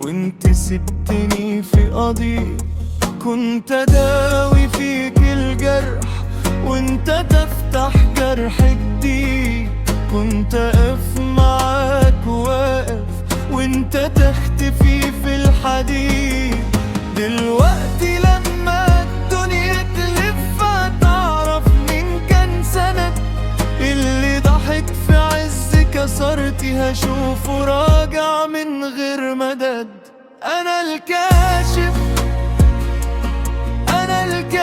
وانت سبتني في قضية. كنت اداوي فيك الجرح وانت تفتح جرح جديد. كنت اقف معاك واقف وانت تختفي في الحديد. دلوقتي لما الدنيا تلف هتعرف مين كان سند. اللي ضحك في عز كسرتي هشوفه راجع من غير مدد. انا الكاشف، انا الكاشف،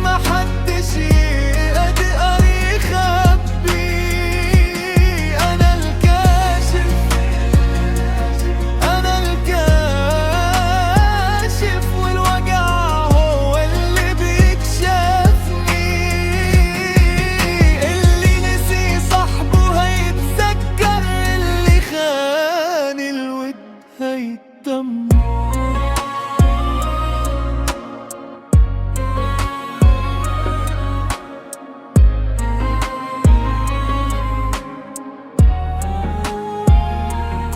محدش يقدر يخبي. انا الكاشف، انا الكاشف، والوجع هو اللي بيكشفني. اللي نسي صاحبه هيتذكر، اللي خان الود هيتدمر.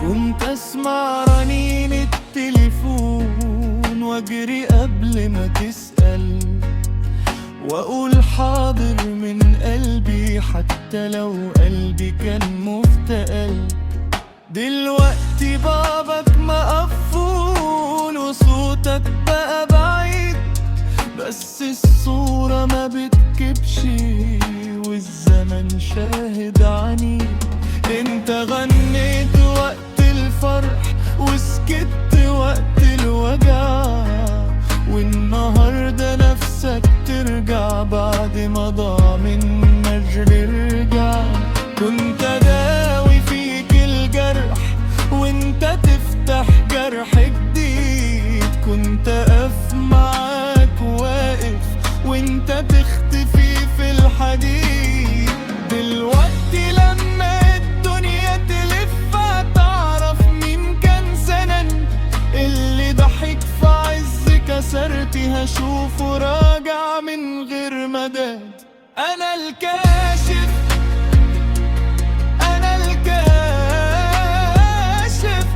كنت اسمع رنين التليفون واجري قبل ما تسأل، واقول حاضر من قلبي حتى لو قلبي كان مفتقل. دلوقتي بابك مقفول وصوتك بقى بعيد، بس الصورة ما بتكبش والزمن شاهد عنيد. انت غنيت وقت الفرح وسكت وقت الوجع، والنهاردة نفسك ترجع بعد ما ضاع من مجري رجع. كنت اداوي فيك الجرح وانت تفتح جرح جديد. كنت اقف معاك واقف وانت تختفي في الحديد. دلوقتي لما الدنيا تلف هتعرف مين كان سند. اللي ضحك في عز كسرتي هشوفه راجع من غير مدد. انا الكاشف، انا الكاشف،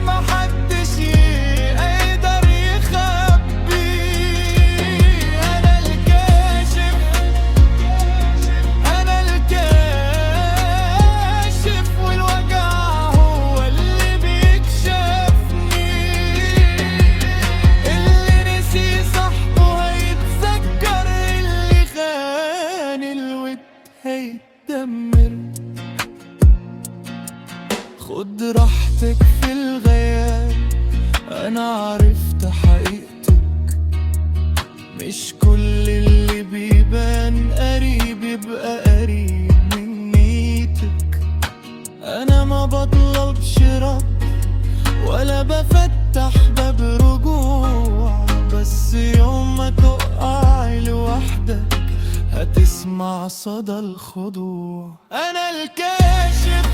محدش يقدر يخبي. انا الكاشف، انا الكاشف، والوجع هو اللي بيكشفني. اللي نسي صاحبه هيتذكر، اللي خان الود هيتدمر. خد راحتك في الغياب، انا عرفت حقيقتك. مش كل اللي بيبان قريب يبقى قريب من نيتك. انا ما بطلبش رد ولا بفتح باب رجوع، بس يوم ما تقع لوحدك هتسمع صدى الخضوع. انا الكاشف،